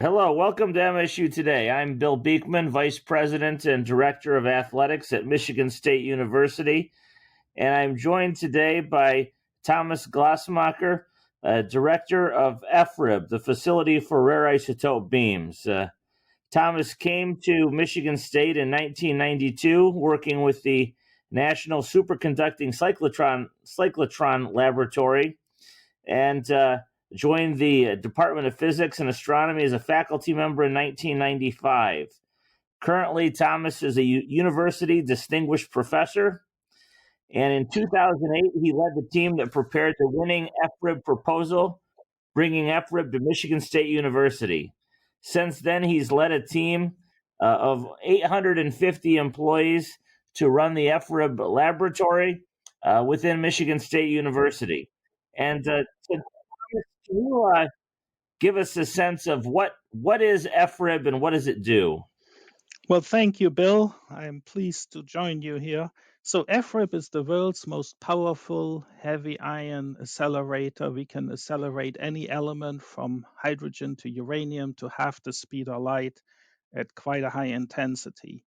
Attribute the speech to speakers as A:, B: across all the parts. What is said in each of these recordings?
A: Hello, welcome to MSU Today. I'm Bill Beekman, Vice President and Director of Athletics at Michigan State University, and I'm joined today by Thomas Glasmacher, Director of FRIB, the Facility for Rare Isotope Beams. Thomas came to Michigan State in 1992, working with the National Superconducting Cyclotron Laboratory, and joined the Department of Physics and Astronomy as a faculty member in 1995. Currently, Thomas is a university distinguished professor, and in 2008, he led the team that prepared the winning FRIB proposal, bringing FRIB to Michigan State University. Since then, he's led a team of 850 employees to run the FRIB laboratory within Michigan State University. And can you give us a sense of what is FRIB and what does it do?
B: Well, thank you, Bill. I'm pleased to join you here. So FRIB is the world's most powerful heavy ion accelerator. We can accelerate any element from hydrogen to uranium to half the speed of light at quite a high intensity.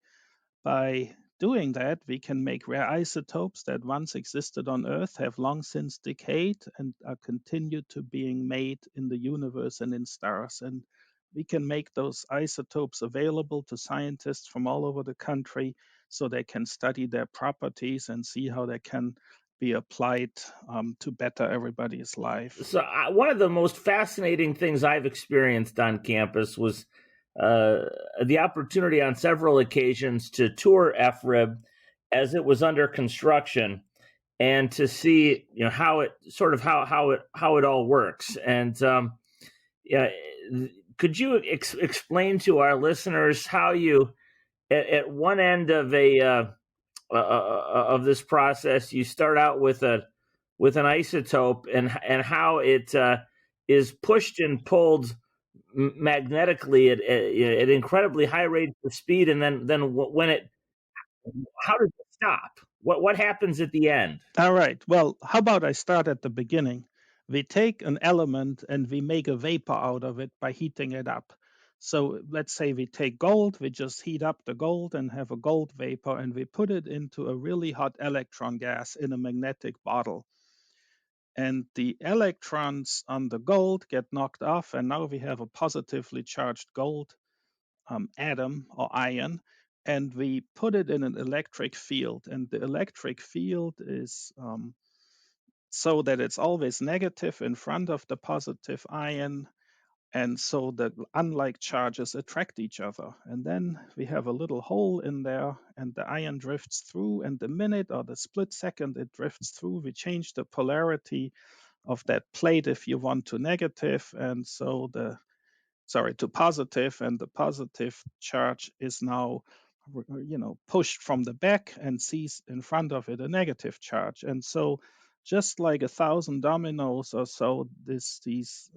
B: By doing that, we can make rare isotopes that once existed on Earth, have long since decayed, and are continued to being made in the universe and in stars. And we can make those isotopes available to scientists from all over the country so they can study their properties and see how they can be applied to better everybody's life.
A: So one of the most fascinating things I've experienced on campus was the opportunity on several occasions to tour FRIB as it was under construction and to see how it all works. And could you explain to our listeners how you at one end of this process you start out with an isotope and how it is pushed and pulled magnetically at incredibly high rates of speed, and then when it, how does it stop? What happens at the end?
B: All right. Well, how about I start at the beginning? We take an element and we make a vapor out of it by heating it up. So let's say we take gold, we just heat up the gold and have a gold vapor, and we put it into a really hot electron gas in a magnetic bottle. And the electrons on the gold get knocked off, and now we have a positively charged gold atom or ion, and we put it in an electric field. And the electric field is so that it's always negative in front of the positive ion, and so the unlike charges attract each other. And then we have a little hole in there, and the ion drifts through, and the minute or the split second it drifts through, we change the polarity of that plate, if you want, to negative, and so to positive, and the positive charge is now pushed from the back and sees in front of it a negative charge. And so just like 1,000 dominoes or so, these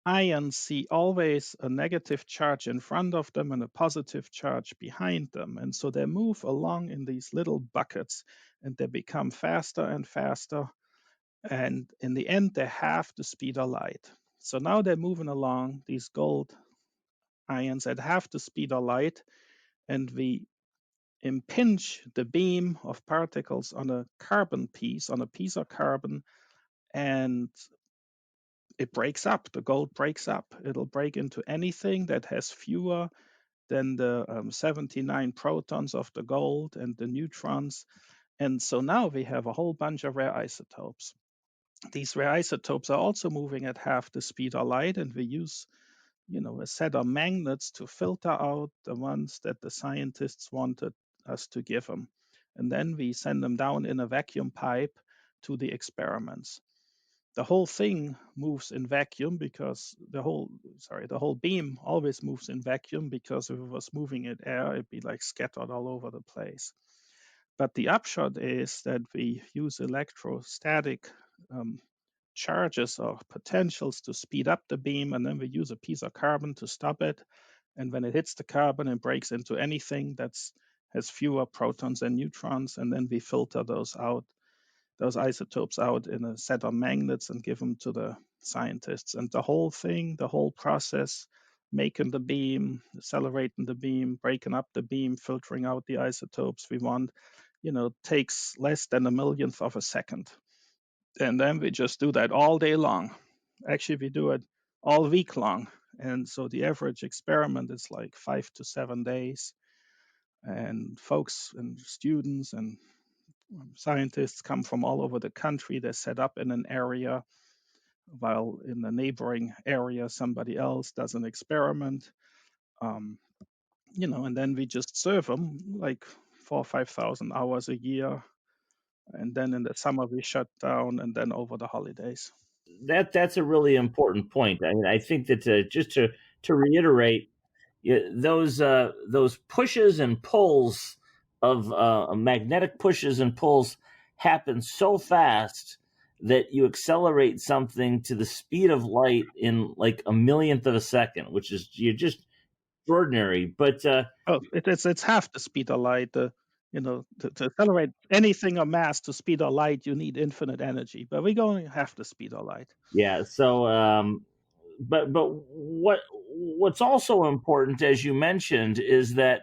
B: ions see always a negative charge in front of them and a positive charge behind them. And so they move along in these little buckets, and they become faster and faster. And in the end, they halve the speed of light. So now they're moving along, these gold ions, at half the speed of light, and we impinge the beam of particles on a piece of carbon, and it breaks up. The gold breaks up. It'll break into anything that has fewer than the 79 protons of the gold and the neutrons. And so now we have a whole bunch of rare isotopes. These rare isotopes are also moving at half the speed of light, and we use a set of magnets to filter out the ones that the scientists wanted us to give them. And then we send them down in a vacuum pipe to the experiments. The whole thing moves in vacuum because the whole beam always moves in vacuum, because if it was moving in air, it'd be like scattered all over the place. But the upshot is that we use electrostatic charges or potentials to speed up the beam, and then we use a piece of carbon to stop it. And when it hits the carbon, it breaks into anything that has fewer protons and neutrons, and then we filter those isotopes out in a set of magnets and give them to the scientists. And the whole process making the beam, accelerating the beam, breaking up the beam, filtering out the isotopes we want, takes less than a millionth of a second. And then we just do that all day long. Actually, we do it all week long. And so the average experiment is like 5 to 7 days. And folks and students and scientists come from all over the country. They're set up in an area, while in the neighboring area, somebody else does an experiment. Um, and then we just serve them like 4,000 or 5,000 hours a year. And then in the summer, we shut down, and then over the holidays.
A: That's a really important point. I mean, I think that just to reiterate, those pushes and pulls of magnetic pushes and pulls happen so fast that you accelerate something to the speed of light in like a millionth of a second, which is you're just extraordinary. But
B: It's half the speed of light. To accelerate anything of mass to speed of light, you need infinite energy. But we're going half the speed of light.
A: yeah, so but what's also important, as you mentioned, is that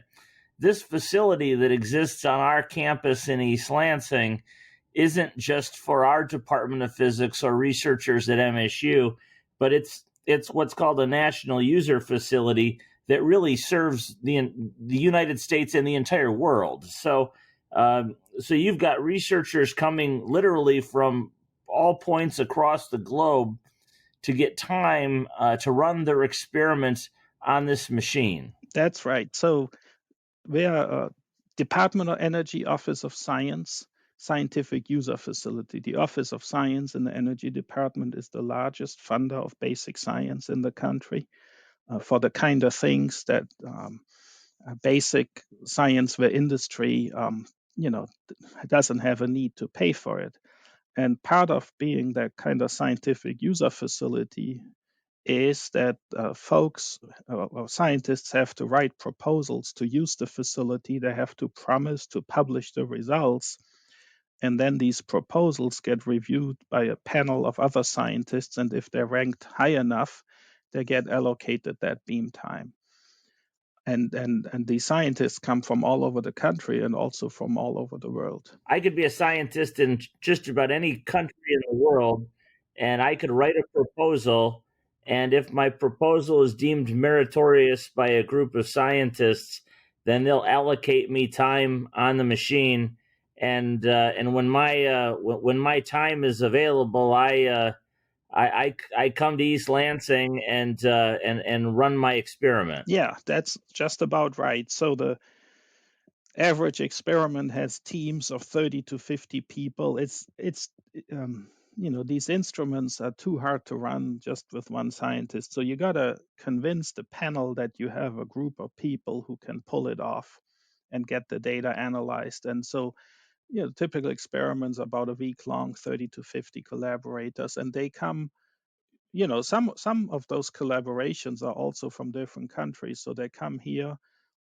A: this facility that exists on our campus in East Lansing isn't just for our Department of Physics or researchers at MSU, but it's what's called a national user facility that really serves the United States and the entire world. So so you've got researchers coming literally from all points across the globe to get time to run their experiments on this machine.
B: That's right. So we are a Department of Energy Office of Science scientific user facility. The Office of Science in the Energy Department is the largest funder of basic science in the country for the kind of things that basic science where industry, doesn't have a need to pay for it. And part of being that kind of scientific user facility is that folks or scientists have to write proposals to use the facility. They have to promise to publish the results. And then these proposals get reviewed by a panel of other scientists. And if they're ranked high enough, they get allocated that beam time. And these scientists come from all over the country and also from all over the world.
A: I could be a scientist in just about any country in the world, and I could write a proposal. And if my proposal is deemed meritorious by a group of scientists, then they'll allocate me time on the machine. And when my time is available, I come to East Lansing and run my experiment.
B: Yeah, that's just about right. So the average experiment has teams of 30 to 50 people. These instruments are too hard to run just with one scientist. So you got to convince the panel that you have a group of people who can pull it off and get the data analyzed. And so, typical experiments about a week long, 30 to 50 collaborators, and they come. Some of those collaborations are also from different countries. So they come here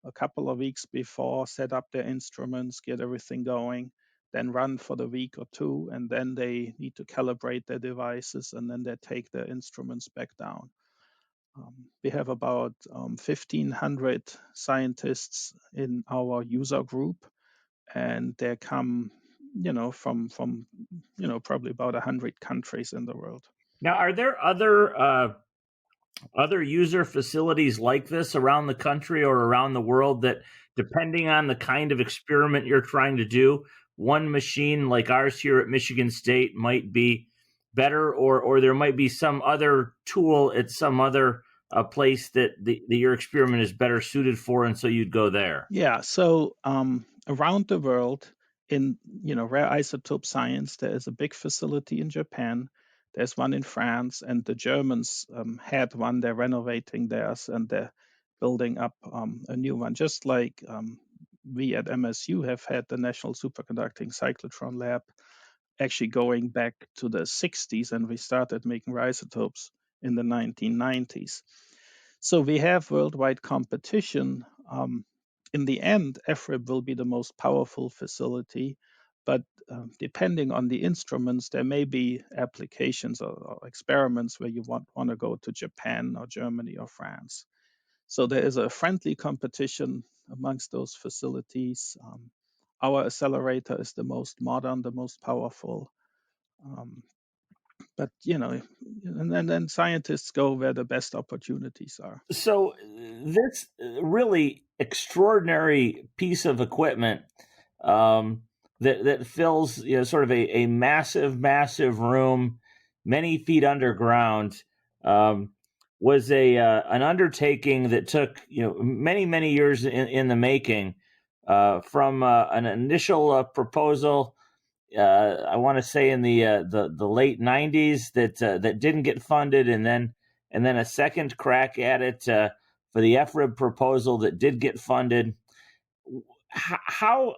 B: a couple of weeks before, set up their instruments, get everything going, then run for the week or two, and then they need to calibrate their devices, and then they take their instruments back down. We have about 1,500 scientists in our user group, and they come, from probably about 100 countries in the world.
A: Now, are there other user facilities like this around the country or around the world that, depending on the kind of experiment you're trying to do, one machine like ours here at Michigan State might be better, or there might be some other tool at some other place that your experiment is better suited for, and so you'd go there?
B: Yeah. So around the world, in rare isotope science, there is a big facility in Japan. There's one in France, and the Germans had one. They're renovating theirs, and they're building up a new one. Just like we at MSU have had the National Superconducting Cyclotron Lab, actually going back to the 60s, and we started making rare isotopes in the 1990s. So we have worldwide competition. In the end, FRIB will be the most powerful facility, but depending on the instruments, there may be applications or experiments where you want to go to Japan or Germany or France. So there is a friendly competition amongst those facilities. Our accelerator is the most modern, the most powerful. Um, but and then scientists go where the best opportunities are.
A: So this really extraordinary piece of equipment that fills sort of a massive room, many feet underground, was an undertaking that took many years in the making, from an initial proposal. I want to say in the late '90s that didn't get funded, and then a second crack at it for the FRIB proposal that did get funded. How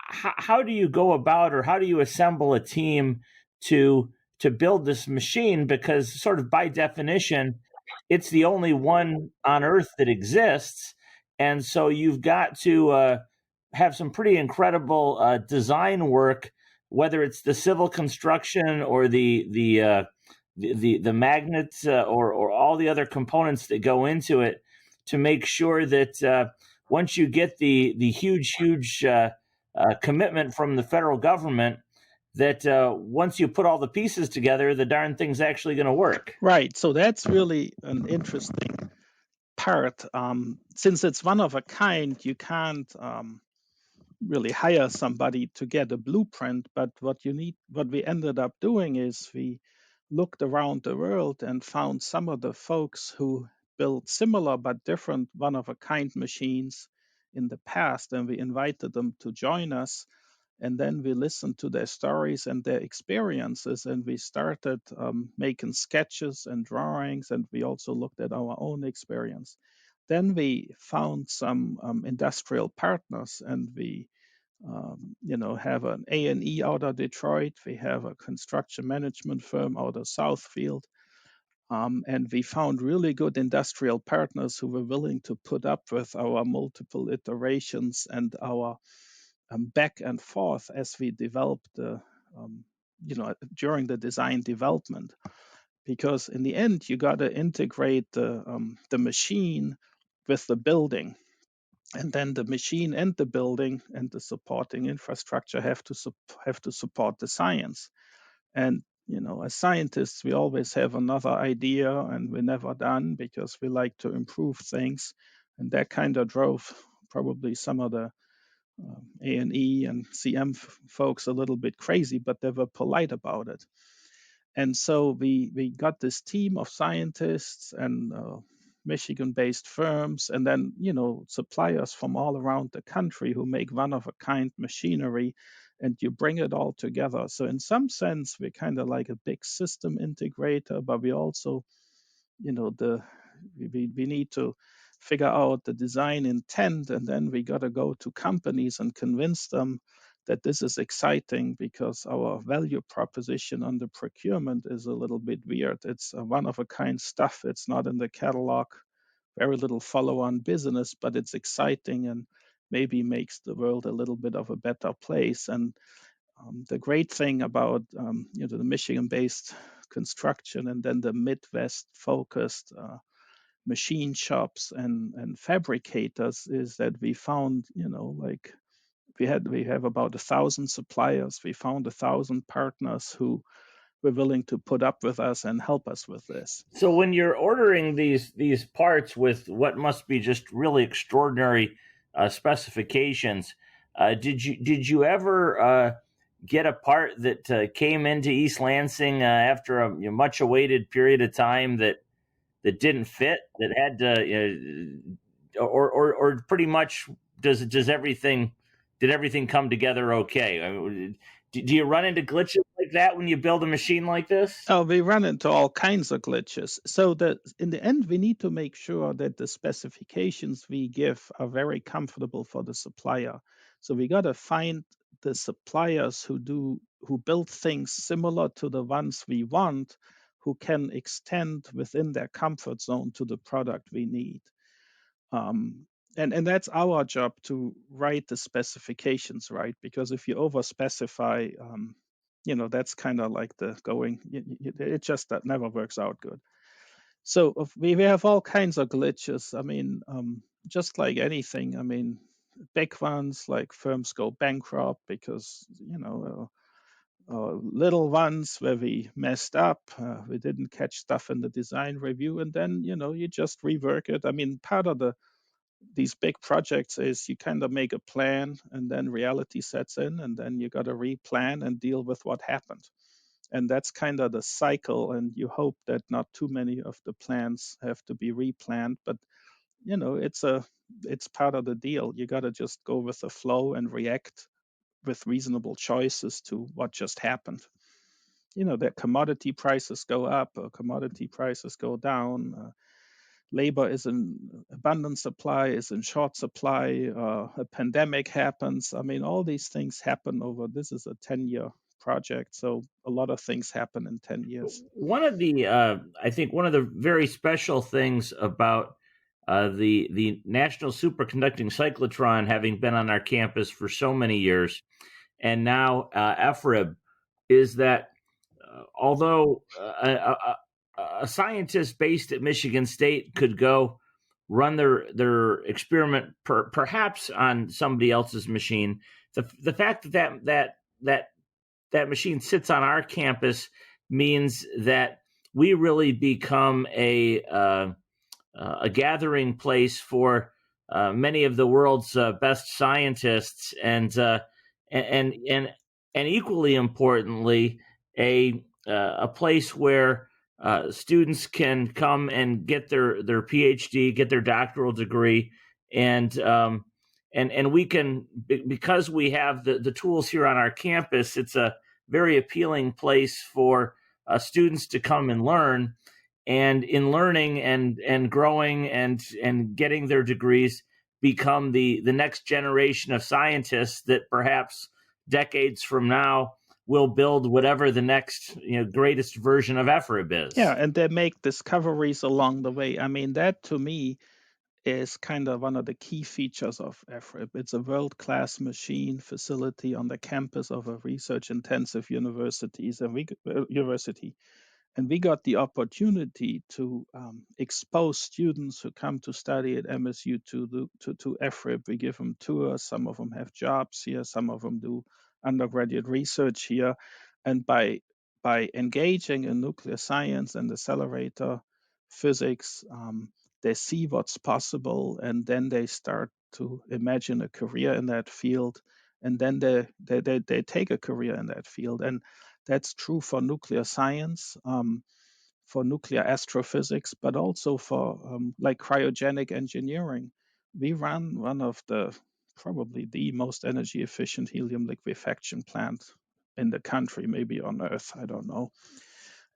A: how do you go about, or how do you assemble a team to build this machine? Because sort of by definition, it's the only one on Earth that exists, and so you've got to have some pretty incredible design work, whether it's the civil construction or the magnets, or all the other components that go into it, to make sure that once you get the huge commitment from the federal government, that once you put all the pieces together, the darn thing's actually going to work.
B: Right. So that's really an interesting part. Since it's one of a kind, you can't really hire somebody to get a blueprint. But what we ended up doing is we looked around the world and found some of the folks who built similar but different one of a kind machines in the past, and we invited them to join us. And then we listened to their stories and their experiences, and we started making sketches and drawings, and we also looked at our own experience. Then we found some industrial partners, and we have an A&E out of Detroit. We have a construction management firm out of Southfield. And we found really good industrial partners who were willing to put up with our multiple iterations and our back and forth as we developed during the design development. Because in the end, you got to integrate the machine with the building. And then the machine and the building and the supporting infrastructure have to support the science. And as scientists, we always have another idea, and we're never done because we like to improve things. And that kind of drove probably some of the A&E and CM folks a little bit crazy, but they were polite about it. And so we got this team of scientists and Michigan-based firms, and then suppliers from all around the country who make one-of-a-kind machinery, and you bring it all together. So in some sense, we're kind of like a big system integrator, but we also, we need to figure out the design intent, and then we got to go to companies and convince them that this is exciting, because our value proposition on the procurement is a little bit weird. It's a one-of-a-kind stuff. It's not in the catalog, very little follow-on business, but it's exciting and maybe makes the world a little bit of a better place. And the great thing about the Michigan-based construction and then the Midwest-focused machine shops and fabricators is that we found, like we have about 1,000 suppliers. We found 1,000 partners who were willing to put up with us and help us with this.
A: So when you're ordering these parts with what must be just really extraordinary specifications, did you ever get a part that came into East Lansing after a much awaited period of time that didn't fit, that had to, or pretty much does everything did everything come together okay? I mean, do you run into glitches like that when you build a machine like this?
B: Oh, we run into all kinds of glitches. So that in the end, we need to make sure that the specifications we give are very comfortable for the supplier. So we got to find the suppliers who build things similar to the ones we want, who can extend within their comfort zone to the product we need. And that's our job, to write the specifications right, because if you over specify, that's kind of like the going, it just that never works out good. So we have all kinds of glitches. I mean, just like anything. I mean, big ones like firms go bankrupt because little ones where we messed up, we didn't catch stuff in the design review, and then you just rework it. I mean, part of these big projects is you kind of make a plan, and then reality sets in, and then you got to replan and deal with what happened. And that's kind of the cycle, and you hope that not too many of the plans have to be replanned, but it's part of the deal. You got to just go with the flow and react with reasonable choices to what just happened. That commodity prices go up or commodity prices go down. Labor is in abundant supply, is in short supply. A pandemic happens. I mean, all these things happen over. This is a 10-year project, so a lot of things happen in 10 years.
A: One of the, I think, one of the very special things about the National Superconducting Cyclotron having been on our campus for so many years, and now FRIB, is that although a scientist based at Michigan State could go run their experiment perhaps on somebody else's machine, the fact that machine sits on our campus means that we really become a gathering place for many of the world's best scientists, and equally importantly, a place where students can come and get their PhD, get their doctoral degree, and we can, because we have the tools here on our campus. It's a very appealing place for students to come and learn, and in learning and growing and getting their degrees, become the next generation of scientists that perhaps decades from now will build whatever the next greatest version of FRIB is.
B: Yeah, and they make discoveries along the way. I mean, that to me is kind of one of the key features of FRIB. It's a world-class machine facility on the campus of a research-intensive university. And we got the opportunity to expose students who come to study at MSU to FRIB. We give them tours. Some of them have jobs here. Some of them do undergraduate research here. And by engaging in nuclear science and accelerator physics, they see what's possible, and then they start to imagine a career in that field, and then they take a career in that field. And that's true for nuclear science, for nuclear astrophysics, but also for like cryogenic engineering. We run one of probably the most energy efficient helium liquefaction plant in the country, maybe on Earth, I don't know.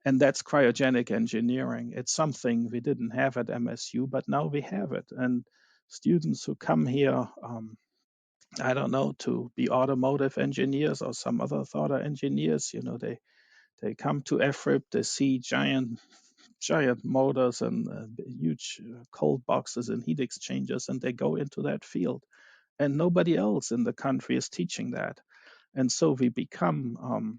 B: And that's cryogenic engineering. It's something we didn't have at MSU, but now we have it. And students who come here, I don't know, to be automotive engineers or some other sort of engineers, they come to FRIB, they see giant motors and huge cold boxes and heat exchangers, and they go into that field. And nobody else in the country is teaching that. And so we become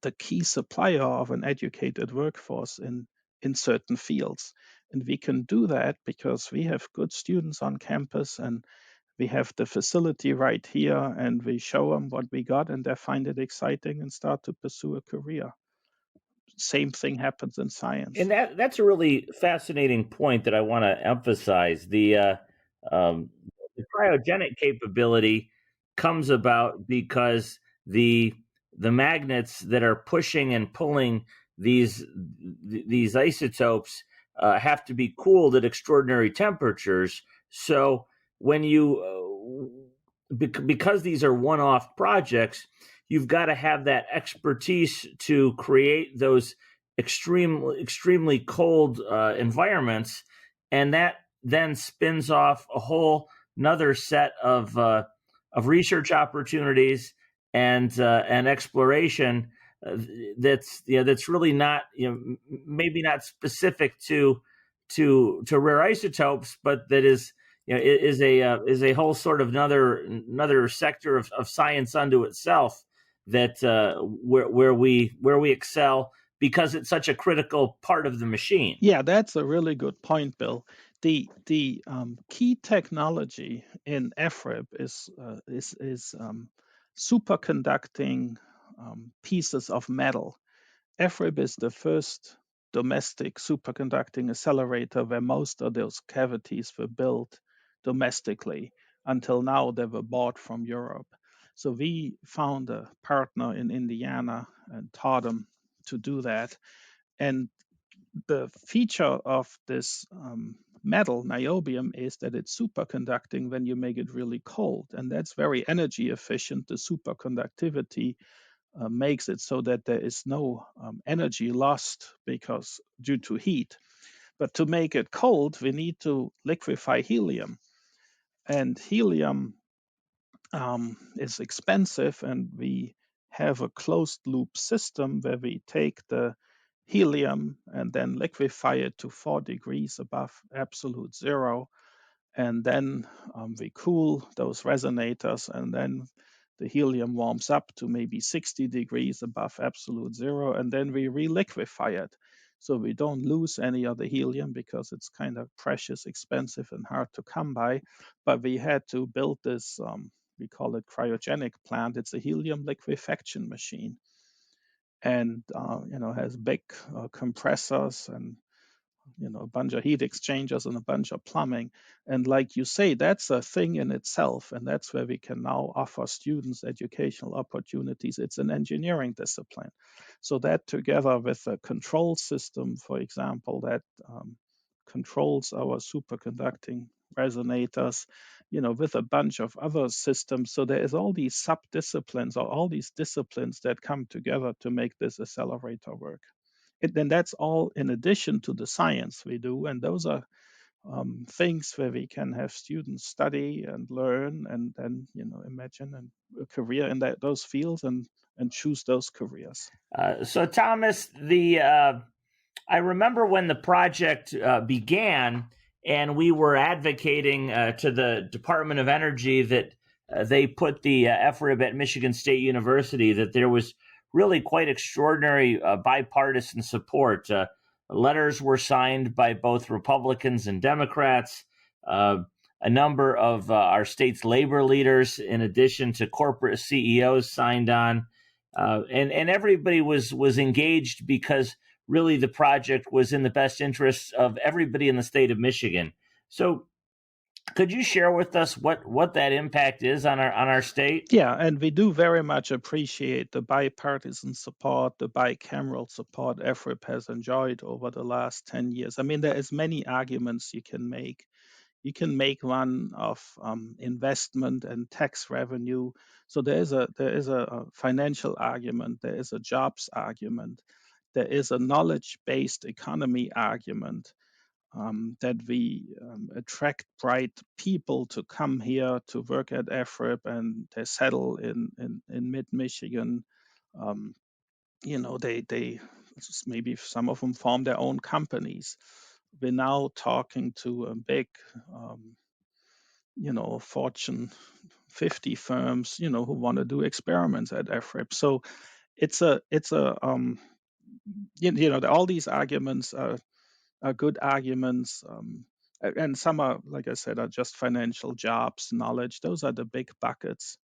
B: the key supplier of an educated workforce in certain fields. And we can do that because we have good students on campus, and we have the facility right here, and we show them what we got, and they find it exciting and start to pursue a career. Same thing happens in science.
A: And that's a really fascinating point that I want to emphasize. The cryogenic capability comes about because the magnets that are pushing and pulling these isotopes have to be cooled at extraordinary temperatures. So when because these are one-off projects, you've got to have that expertise to create those extremely cold environments, and that then spins off a whole another set of research opportunities and exploration that's really not maybe not specific to rare isotopes, but that is is a whole sort of another sector of science unto itself, that where we excel, because it's such a critical part of the machine.
B: Yeah, that's a really good point, Bill. The key technology in FRIB is superconducting pieces of metal. FRIB is the first domestic superconducting accelerator where most of those cavities were built domestically. Until now, they were bought from Europe. So we found a partner in Indiana and taught them to do that. And the feature of this metal, niobium, is that it's superconducting when you make it really cold. And that's very energy efficient. The superconductivity makes it so that there is no energy lost because due to heat. But to make it cold, we need to liquefy helium. And helium is expensive, and we have a closed loop system where we take the helium and then liquefy it to 4 degrees above absolute zero. And then we cool those resonators, and then the helium warms up to maybe 60 degrees above absolute zero, and then we re-liquefy it. So we don't lose any of the helium because it's kind of precious, expensive, and hard to come by. But we had to build this, we call it cryogenic plant. It's a helium liquefaction machine, and has big compressors and a bunch of heat exchangers and a bunch of plumbing. And like you say, that's a thing in itself. And that's where we can now offer students educational opportunities. It's an engineering discipline. So that together with a control system, for example, that controls our superconducting resonators, with a bunch of other systems. So there is all these sub-disciplines or all these disciplines that come together to make this accelerator work. Then that's all in addition to the science we do, and those are things where we can have students study and learn, and then imagine a career in those fields and choose those careers.
A: So, Thomas, I remember when the project began, and we were advocating to the Department of Energy that they put the FRIB at Michigan State University, that there was really quite extraordinary bipartisan support. Letters were signed by both Republicans and Democrats. A number of our state's labor leaders, in addition to corporate CEOs, signed on. And everybody was engaged because really the project was in the best interests of everybody in the state of Michigan. So could you share with us what that impact is on our state?
B: Yeah, and we do very much appreciate the bipartisan support, the bicameral support FRIB has enjoyed over the last 10 years. I mean, there is many arguments you can make. You can make one of investment and tax revenue. So there is a financial argument, there is a jobs argument, there is a knowledge-based economy argument. That we attract bright people to come here to work at FRIB, and they settle in mid-Michigan. They maybe some of them form their own companies. We're now talking to a big, Fortune 50 firms, who want to do experiments at FRIB. So it's a all these arguments are good arguments. And some are, like I said, are just financial, jobs, knowledge. Those are the big buckets.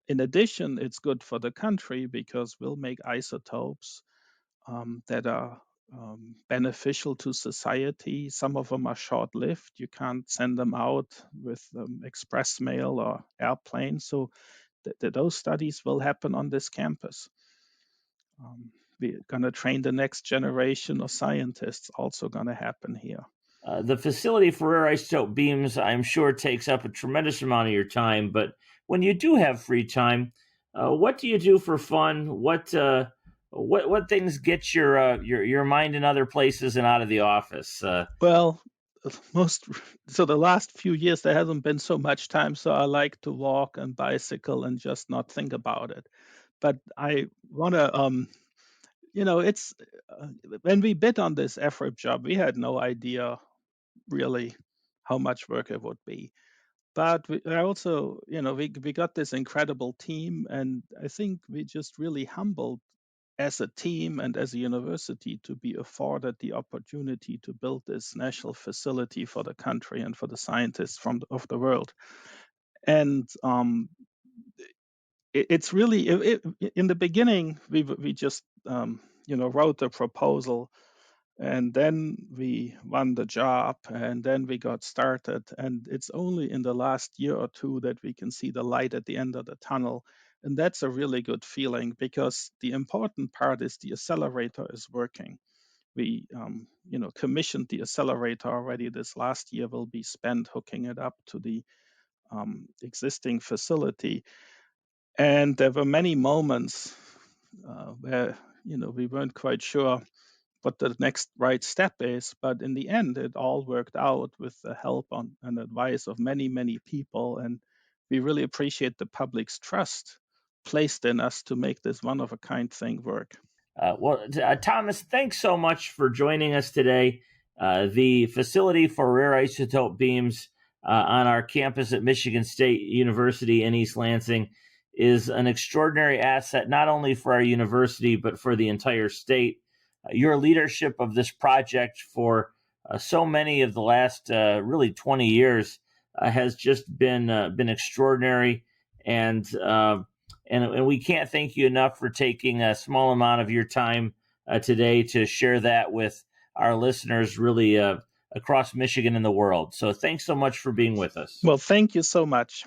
B: In addition, it's good for the country because we'll make isotopes that are beneficial to society. Some of them are short-lived. You can't send them out with express mail or airplane. So those studies will happen on this campus. We're going to train the next generation of scientists, also going to happen here.
A: The facility for Rare Isotope Beams, I'm sure, takes up a tremendous amount of your time. But when you do have free time, what do you do for fun? What things get your mind in other places and out of the office?
B: Well, the last few years there hasn't been so much time, so I like to walk and bicycle and just not think about it. But I want to it's when we bid on this FRIB job, we had no idea really how much work it would be. But we also, we got this incredible team, and I think we just really humbled as a team and as a university to be afforded the opportunity to build this national facility for the country and for the scientists of the world. And it's really in the beginning we just wrote the proposal, and then we won the job, and then we got started. And it's only in the last year or two that we can see the light at the end of the tunnel. And that's a really good feeling, because the important part is the accelerator is working. We commissioned the accelerator already this last year. Will be spent hooking it up to the existing facility. And there were many moments where we weren't quite sure what the next right step is, but in the end, it all worked out with the help and advice of many, many people. And we really appreciate the public's trust placed in us to make this one-of-a-kind thing work.
A: Thomas, thanks so much for joining us today. The facility for rare isotope beams on our campus at Michigan State University in East Lansing is an extraordinary asset, not only for our university, but for the entire state. Your leadership of this project for so many of the last really 20 years has just been extraordinary, and we can't thank you enough for taking a small amount of your time today to share that with our listeners, really across Michigan and the world. So thanks so much for being with us.
B: Well, thank you so much.